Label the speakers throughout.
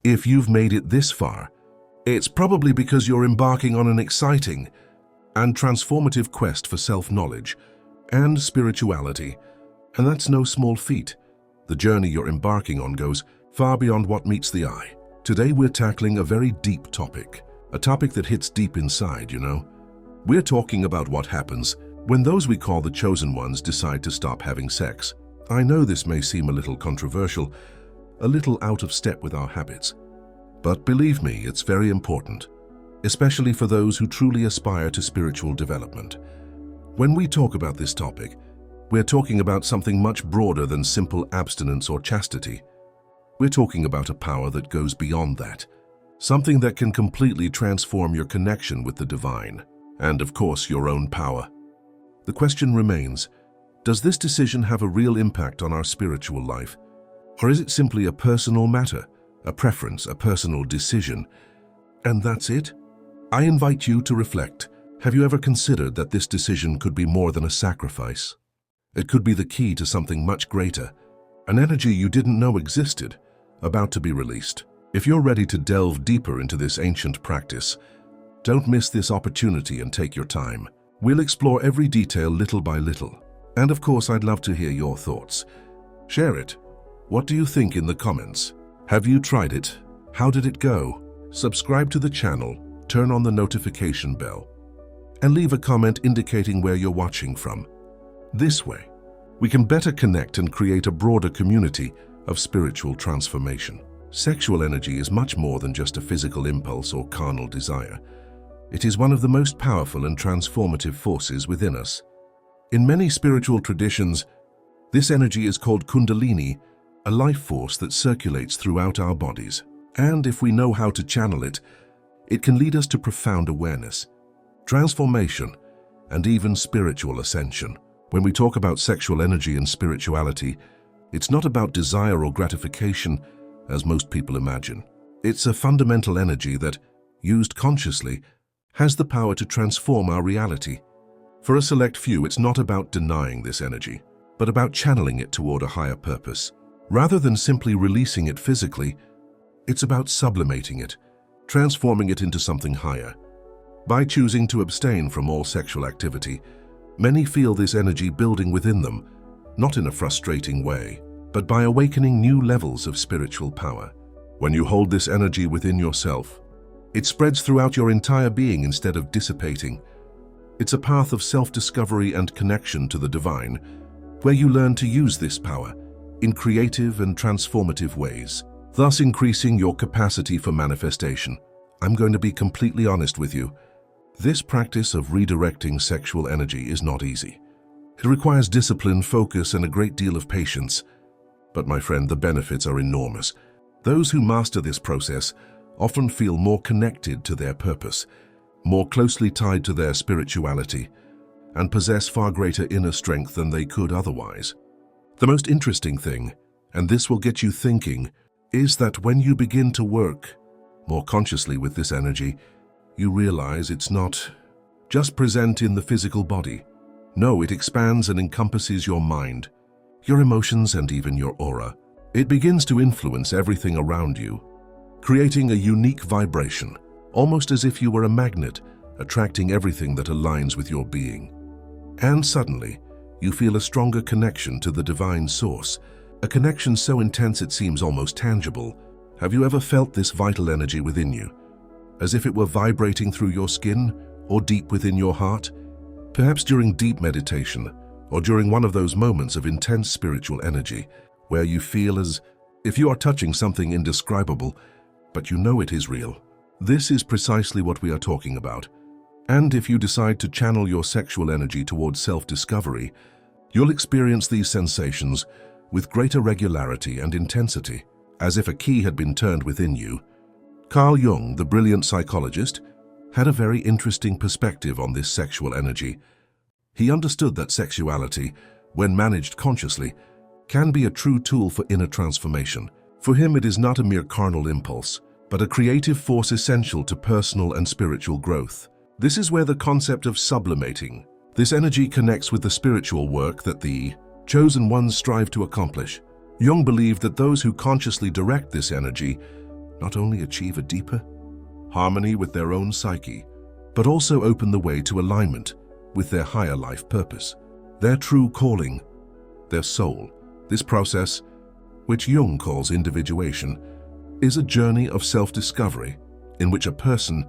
Speaker 1: If you've made it this far, it's probably because you're embarking on an exciting and transformative quest for self-knowledge and spirituality, and that's no small feat. The journey you're embarking on goes far beyond what meets the eye. Today we're tackling a very deep topic, a topic that hits deep inside, you know. We're talking about what happens when those we call the chosen ones decide to stop having sex. I know this may seem a little controversial, a little out of step with our habits, but believe me, it's very important, especially for those who truly aspire to spiritual development. When we talk about this topic, we're talking about something much broader than simple abstinence or chastity. We're talking about a power that goes beyond that, something that can completely transform your connection with the divine, and of course your own power. The question remains, does this decision have a real impact on our spiritual life? Or is it simply a personal matter, a preference, a personal decision, and that's it? I invite you to reflect. Have you ever considered that this decision could be more than a sacrifice? It could be the key to something much greater, an energy you didn't know existed, about to be released. If you're ready to delve deeper into this ancient practice, don't miss this opportunity and take your time. We'll explore every detail little by little. And of course, I'd love to hear your thoughts. Share it. What do you think in the comments? Have you tried it? How did it go? Subscribe to the channel, turn on the notification bell, and leave a comment indicating where you're watching from. This way, we can better connect and create a broader community of spiritual transformation. Sexual energy is much more than just a physical impulse or carnal desire. It is one of the most powerful and transformative forces within us. In many spiritual traditions, this energy is called Kundalini, a life force that circulates throughout our bodies. And if we know how to channel it, it can lead us to profound awareness, transformation, and even spiritual ascension. When we talk about sexual energy and spirituality, it's not about desire or gratification, as most people imagine. It's a fundamental energy that, used consciously, has the power to transform our reality. For a select few, it's not about denying this energy, but about channeling it toward a higher purpose. Rather than simply releasing it physically, it's about sublimating it, transforming it into something higher. By choosing to abstain from all sexual activity, many feel this energy building within them, not in a frustrating way, but by awakening new levels of spiritual power. When you hold this energy within yourself, it spreads throughout your entire being instead of dissipating. It's a path of self-discovery and connection to the divine, where you learn to use this power in creative and transformative ways, thus increasing your capacity for manifestation. I'm going to be completely honest with you. This practice of redirecting sexual energy is not easy. It requires discipline, focus, and a great deal of patience. But my friend, the benefits are enormous. Those who master this process often feel more connected to their purpose, more closely tied to their spirituality, and possess far greater inner strength than they could otherwise. The most interesting thing, and this will get you thinking, is that when you begin to work more consciously with this energy, you realize it's not just present in the physical body. No, it expands and encompasses your mind, your emotions, and even your aura. It begins to influence everything around you, creating a unique vibration, almost as if you were a magnet, attracting everything that aligns with your being. And suddenly, you feel a stronger connection to the divine source, a connection so intense it seems almost tangible. Have you ever felt this vital energy within you, as if it were vibrating through your skin or deep within your heart? Perhaps during deep meditation, or during one of those moments of intense spiritual energy, where you feel as if you are touching something indescribable, but you know it is real. This is precisely what we are talking about. And if you decide to channel your sexual energy towards self-discovery, you'll experience these sensations with greater regularity and intensity, as if a key had been turned within you. Carl Jung, the brilliant psychologist, had a very interesting perspective on this sexual energy. He understood that sexuality, when managed consciously, can be a true tool for inner transformation. For him, it is not a mere carnal impulse, but a creative force essential to personal and spiritual growth. This is where the concept of sublimating this energy connects with the spiritual work that the chosen ones strive to accomplish. Jung believed that those who consciously direct this energy not only achieve a deeper harmony with their own psyche, but also open the way to alignment with their higher life purpose, their true calling, their soul. This process, which Jung calls individuation, is a journey of self-discovery in which a person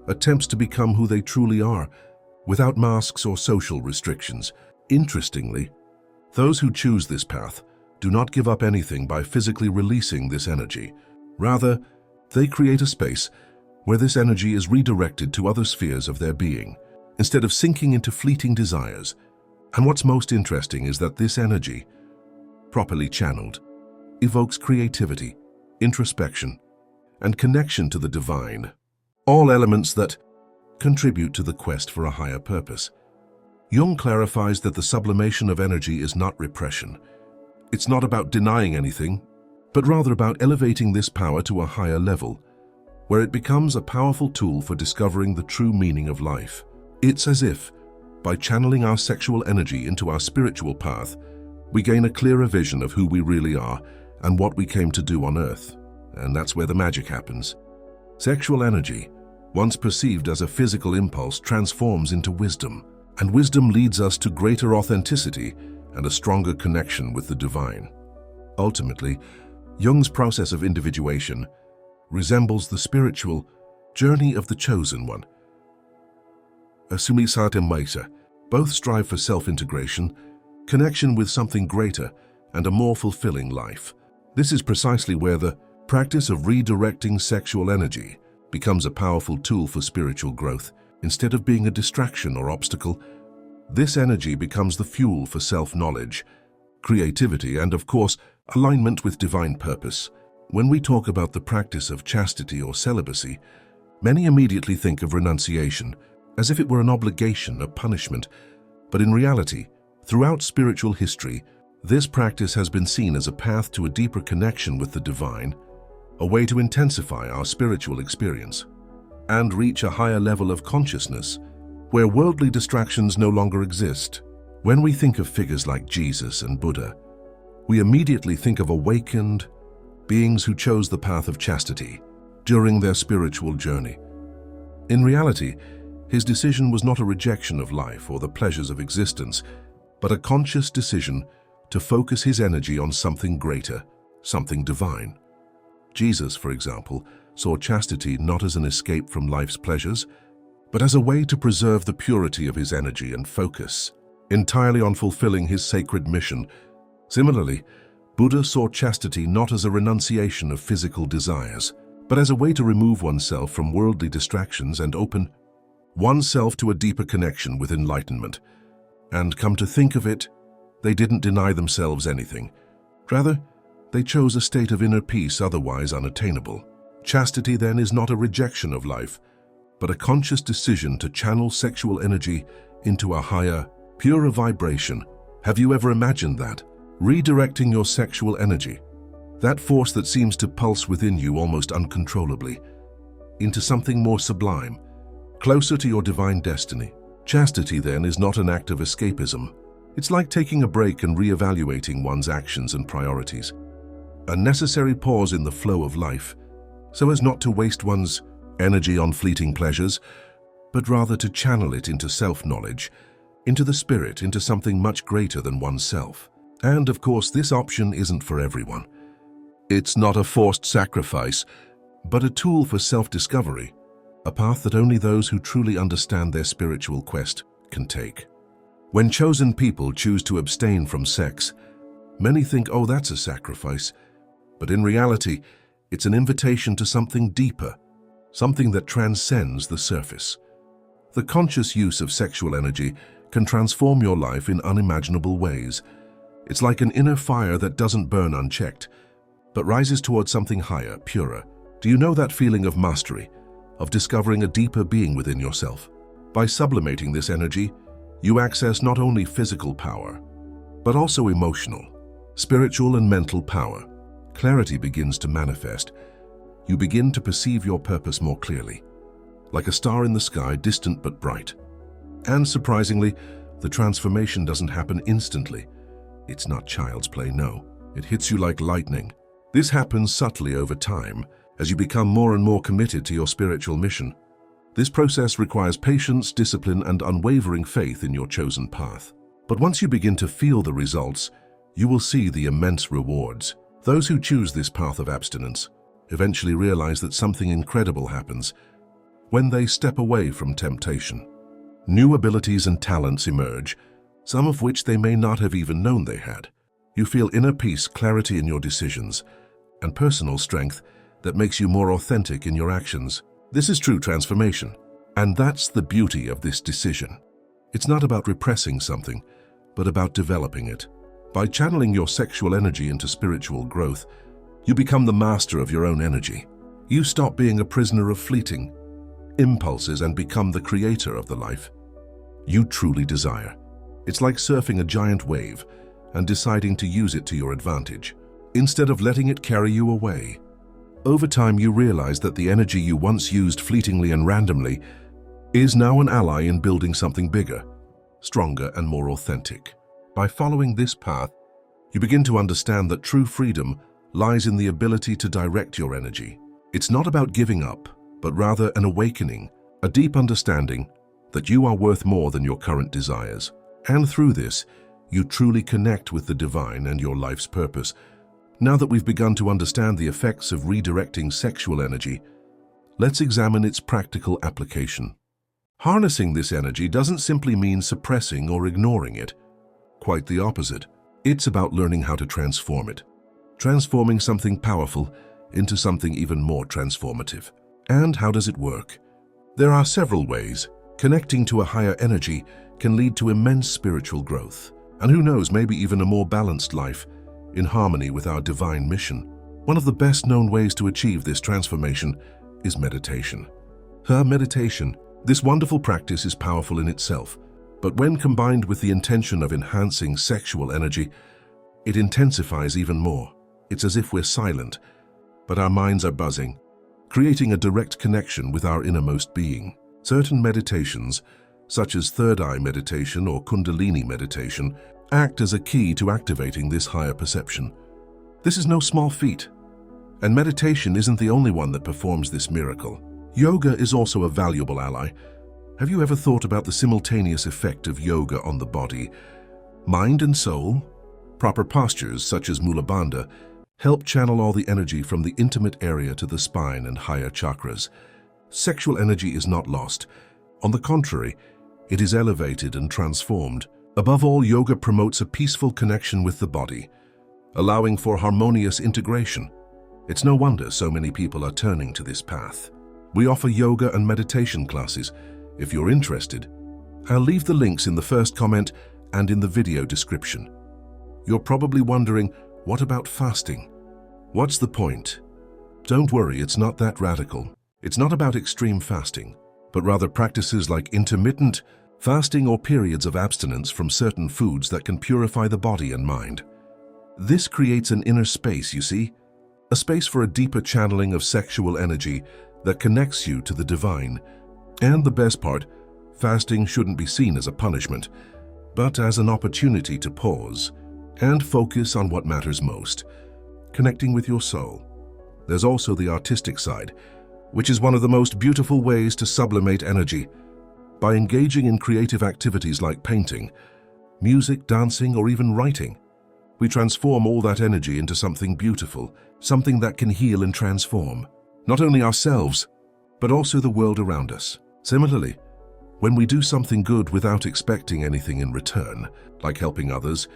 Speaker 1: attempts to become who they truly are without masks or social restrictions. Interestingly, those who choose this path do not give up anything by physically releasing this energy. Rather, they create a space where this energy is redirected to other spheres of their being, instead of sinking into fleeting desires. And what's most interesting is that this energy, properly channeled, evokes creativity, introspection, and connection to the divine, all elements that contribute to the quest for a higher purpose. Jung clarifies that the sublimation of energy is not repression. It's not about denying anything, but rather about elevating this power to a higher level, where it becomes a powerful tool for discovering the true meaning of life. It's as if, by channeling our sexual energy into our spiritual path, we gain a clearer vision of who we really are and what we came to do on Earth. And that's where the magic happens. Sexual energy, once perceived as a physical impulse, transforms into wisdom, and wisdom leads us to greater authenticity and a stronger connection with the divine. Ultimately, Jung's process of individuation resembles the spiritual journey of the chosen one. Asumisate Maisa, both strive for self-integration, connection with something greater, and a more fulfilling life. This is precisely where the practice of redirecting sexual energy becomes a powerful tool for spiritual growth. Instead of being a distraction or obstacle, this energy becomes the fuel for self-knowledge, creativity, and of course, alignment with divine purpose. When we talk about the practice of chastity or celibacy, many immediately think of renunciation, as if it were an obligation, a punishment. But in reality, throughout spiritual history, this practice has been seen as a path to a deeper connection with the divine, a way to intensify our spiritual experience, and reach a higher level of consciousness, where worldly distractions no longer exist. When we think of figures like Jesus and Buddha, we immediately think of awakened beings who chose the path of chastity during their spiritual journey. In reality, his decision was not a rejection of life or the pleasures of existence, but a conscious decision to focus his energy on something greater, something divine. Jesus, for example, saw chastity not as an escape from life's pleasures, but as a way to preserve the purity of his energy and focus entirely on fulfilling his sacred mission. Similarly, Buddha saw chastity not as a renunciation of physical desires, but as a way to remove oneself from worldly distractions and open oneself to a deeper connection with enlightenment. And come to think of it, they didn't deny themselves anything. Rather, they chose a state of inner peace otherwise unattainable. Chastity, then, is not a rejection of life, but a conscious decision to channel sexual energy into a higher, purer vibration. Have you ever imagined that? Redirecting your sexual energy, that force that seems to pulse within you almost uncontrollably, into something more sublime, closer to your divine destiny. Chastity, then, is not an act of escapism. It's like taking a break and reevaluating one's actions and priorities. A necessary pause in the flow of life, so as not to waste one's energy on fleeting pleasures, but rather to channel it into self-knowledge, into the spirit, into something much greater than oneself. And of course, this option isn't for everyone. It's not a forced sacrifice, but a tool for self-discovery, a path that only those who truly understand their spiritual quest can take. When chosen people choose to abstain from sex, many think, oh, that's a sacrifice. But in reality, it's an invitation to something deeper, something that transcends the surface. The conscious use of sexual energy can transform your life in unimaginable ways. It's like an inner fire that doesn't burn unchecked, but rises towards something higher, purer. Do you know that feeling of mastery, of discovering a deeper being within yourself? By sublimating this energy, you access not only physical power, but also emotional, spiritual and mental power. Clarity begins to manifest. You begin to perceive your purpose more clearly, like a star in the sky, distant but bright. And surprisingly, the transformation doesn't happen instantly. It's not child's play, no. It hits you like lightning. This happens subtly over time, as you become more and more committed to your spiritual mission. This process requires patience, discipline, and unwavering faith in your chosen path. But once you begin to feel the results, you will see the immense rewards. Those who choose this path of abstinence eventually realize that something incredible happens when they step away from temptation. New abilities and talents emerge, some of which they may not have even known they had. You feel inner peace, clarity in your decisions, and personal strength that makes you more authentic in your actions. This is true transformation, and that's the beauty of this decision. It's not about repressing something, but about developing it. By channeling your sexual energy into spiritual growth, you become the master of your own energy. You stop being a prisoner of fleeting impulses and become the creator of the life you truly desire. It's like surfing a giant wave and deciding to use it to your advantage, instead of letting it carry you away. Over time, you realize that the energy you once used fleetingly and randomly is now an ally in building something bigger, stronger, and more authentic. By following this path, you begin to understand that true freedom lies in the ability to direct your energy. It's not about giving up, but rather an awakening, a deep understanding that you are worth more than your current desires. And through this, you truly connect with the divine and your life's purpose. Now that we've begun to understand the effects of redirecting sexual energy, let's examine its practical application. Harnessing this energy doesn't simply mean suppressing or ignoring it. Quite the opposite. It's about learning how to transform it, transforming something powerful into something even more transformative. And how does it work? There are several ways. Connecting to a higher energy can lead to immense spiritual growth, and who knows, maybe even a more balanced life in harmony with our divine mission. One of the best known ways to achieve this transformation is meditation. Meditation. This wonderful practice is powerful in itself, but when combined with the intention of enhancing sexual energy, it intensifies even more. It's as if we're silent, but our minds are buzzing, creating a direct connection with our innermost being. Certain meditations, such as third eye meditation or Kundalini meditation, act as a key to activating this higher perception. This is no small feat, and meditation isn't the only one that performs this miracle. Yoga is also a valuable ally. Have you ever thought about the simultaneous effect of yoga on the body, mind, and soul? Proper postures, such as Mula Bandha, help channel all the energy from the intimate area to the spine and higher chakras. Sexual energy is not lost. On the contrary, it is elevated and transformed. Above all, yoga promotes a peaceful connection with the body, allowing for harmonious integration. It's no wonder so many people are turning to this path. We offer yoga and meditation classes. If you're interested, I'll leave the links in the first comment and in the video description. You're probably wondering, what about fasting? What's the point? Don't worry, it's not that radical. It's not about extreme fasting, but rather practices like intermittent fasting or periods of abstinence from certain foods that can purify the body and mind. This creates an inner space, you see, a space for a deeper channeling of sexual energy that connects you to the divine. And the best part, fasting shouldn't be seen as a punishment, but as an opportunity to pause and focus on what matters most, connecting with your soul. There's also the artistic side, which is one of the most beautiful ways to sublimate energy. By engaging in creative activities like painting, music, dancing, or even writing, we transform all that energy into something beautiful, something that can heal and transform not only ourselves, but also the world around us. Similarly, when we do something good without expecting anything in return, like helping others,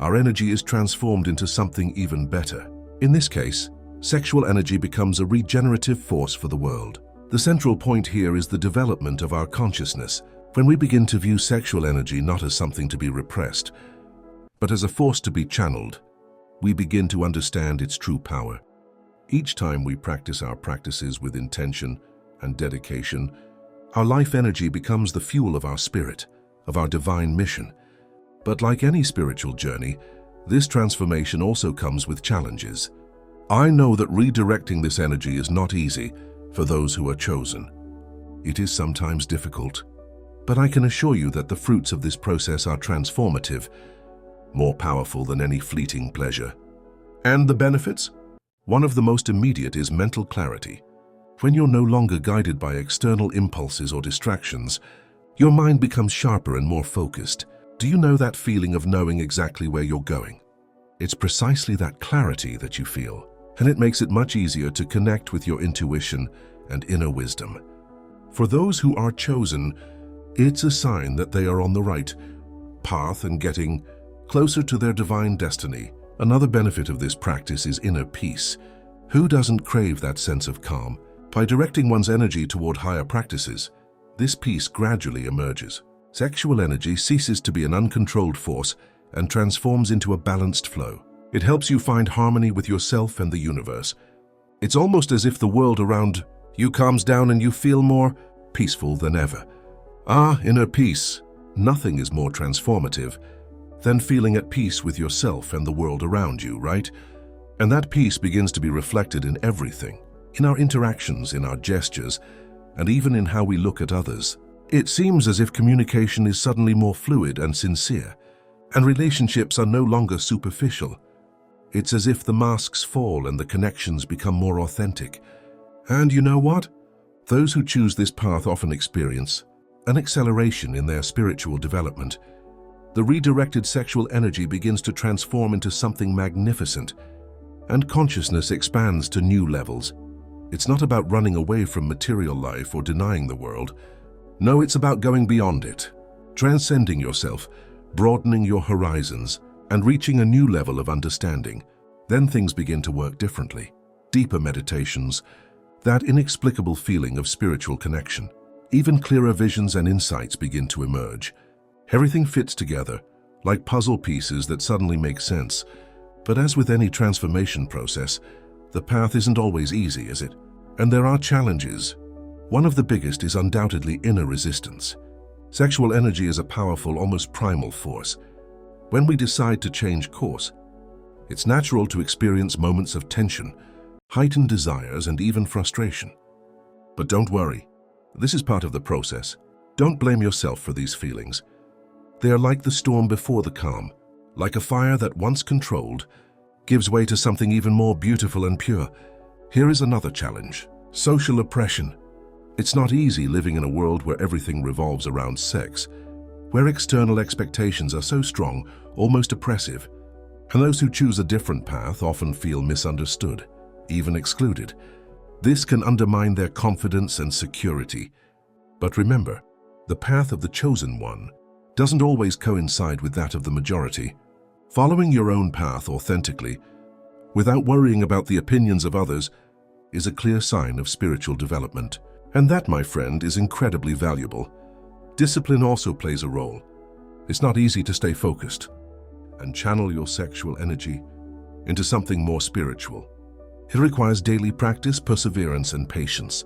Speaker 1: our energy is transformed into something even better. In this case, sexual energy becomes a regenerative force for the world. The central point here is the development of our consciousness. When we begin to view sexual energy not as something to be repressed, but as a force to be channeled, we begin to understand its true power. Each time we practice our practices with intention and dedication, our life energy becomes the fuel of our spirit, of our divine mission. But like any spiritual journey, this transformation also comes with challenges. I know that redirecting this energy is not easy for those who are chosen. It is sometimes difficult, but I can assure you that the fruits of this process are transformative, more powerful than any fleeting pleasure. And the benefits? One of the most immediate is mental clarity. When you're no longer guided by external impulses or distractions, your mind becomes sharper and more focused. Do you know that feeling of knowing exactly where you're going? It's precisely that clarity that you feel, and it makes it much easier to connect with your intuition and inner wisdom. For those who are chosen, it's a sign that they are on the right path and getting closer to their divine destiny. Another benefit of this practice is inner peace. Who doesn't crave that sense of calm? By directing one's energy toward higher practices, this peace gradually emerges. Sexual energy ceases to be an uncontrolled force and transforms into a balanced flow. It helps you find harmony with yourself and the universe. It's almost as if the world around you calms down and you feel more peaceful than ever. Inner peace. Nothing is more transformative than feeling at peace with yourself and the world around you, right? And that peace begins to be reflected in everything, in our interactions, in our gestures, and even in how we look at others. It seems as if communication is suddenly more fluid and sincere, and relationships are no longer superficial. It's as if the masks fall and the connections become more authentic. And you know what? Those who choose this path often experience an acceleration in their spiritual development. The redirected sexual energy begins to transform into something magnificent, and consciousness expands to new levels. It's not about running away from material life or denying the world. No, it's about going beyond it, transcending yourself, broadening your horizons, and reaching a new level of understanding. Then things begin to work differently. Deeper meditations, that inexplicable feeling of spiritual connection. Even clearer visions and insights begin to emerge. Everything fits together, like puzzle pieces that suddenly make sense. But as with any transformation process, the path isn't always easy, is it? And there are challenges. One of the biggest is undoubtedly inner resistance. Sexual energy is a powerful, almost primal force. When we decide to change course, it's natural to experience moments of tension, heightened desires, and even frustration. But don't worry, this is part of the process. Don't blame yourself for these feelings. They are like the storm before the calm, like a fire that once controlled gives way to something even more beautiful and pure. Here is another challenge: social oppression. It's not easy living in a world where everything revolves around sex, where external expectations are so strong, almost oppressive, and those who choose a different path often feel misunderstood, even excluded. This can undermine their confidence and security. But remember, the path of the chosen one doesn't always coincide with that of the majority. Following your own path authentically, without worrying about the opinions of others, is a clear sign of spiritual development. And that, my friend, is incredibly valuable. Discipline also plays a role. It's not easy to stay focused and channel your sexual energy into something more spiritual. It requires daily practice, perseverance, and patience.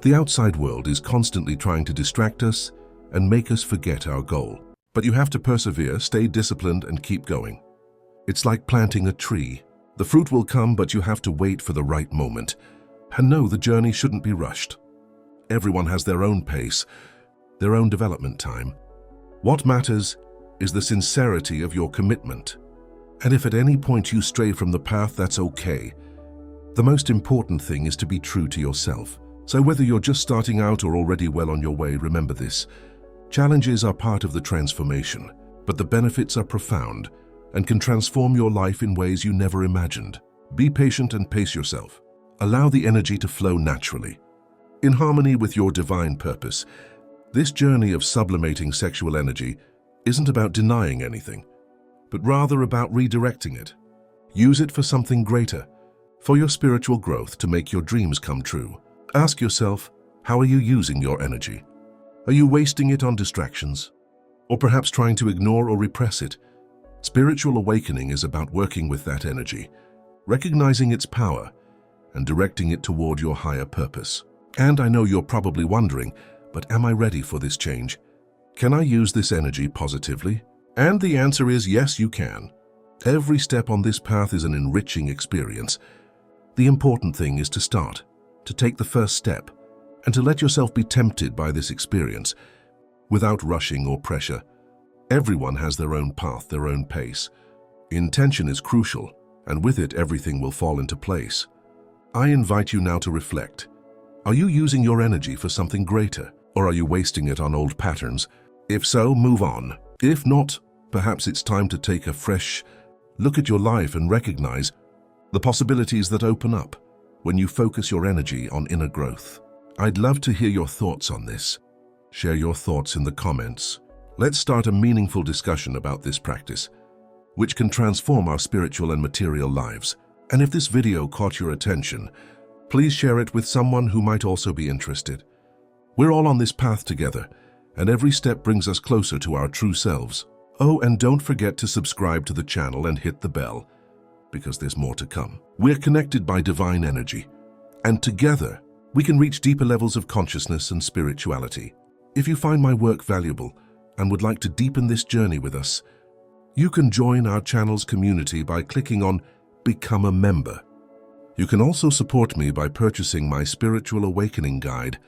Speaker 1: The outside world is constantly trying to distract us and make us forget our goal. But you have to persevere, stay disciplined, and keep going. It's like planting a tree. The fruit will come, but you have to wait for the right moment. And no, the journey shouldn't be rushed. Everyone has their own pace, their own development time. What matters is the sincerity of your commitment. And if at any point you stray from the path, that's okay. The most important thing is to be true to yourself. So whether you're just starting out or already well on your way, remember this: challenges are part of the transformation, but the benefits are profound and can transform your life in ways you never imagined. Be patient and pace yourself. Allow the energy to flow naturally, in harmony with your divine purpose. This journey of sublimating sexual energy isn't about denying anything, but rather about redirecting it. Use it for something greater, for your spiritual growth, to make your dreams come true. Ask yourself, how are you using your energy? Are you wasting it on distractions? Or perhaps trying to ignore or repress it? Spiritual awakening is about working with that energy, recognizing its power, and directing it toward your higher purpose. And I know you're probably wondering, but am I ready for this change? Can I use this energy positively? And the answer is yes, you can. Every step on this path is an enriching experience. The important thing is to start, to take the first step, and to let yourself be tempted by this experience without rushing or pressure. Everyone has their own path, their own pace. Intention is crucial, and with it everything will fall into place. I invite you now to reflect. Are you using your energy for something greater, or are you wasting it on old patterns? If so, move on. If not, perhaps it's time to take a fresh look at your life and recognize the possibilities that open up when you focus your energy on inner growth. I'd love to hear your thoughts on this. Share your thoughts in the comments. Let's start a meaningful discussion about this practice, which can transform our spiritual and material lives. And if this video caught your attention, please share it with someone who might also be interested. We're all on this path together, and every step brings us closer to our true selves. Oh, and don't forget to subscribe to the channel and hit the bell, because there's more to come. We're connected by divine energy, and together we can reach deeper levels of consciousness and spirituality. If you find my work valuable and would like to deepen this journey with us, you can join our channel's community by clicking on Become a Member. You can also support me by purchasing my Spiritual Awakening Guide,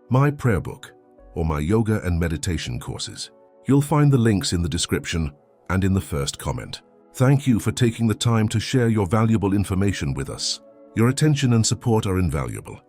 Speaker 1: my prayer book, or my yoga and meditation courses. You'll find the links in the description and in the first comment. Thank you for taking the time to share your valuable information with us. Your attention and support are invaluable.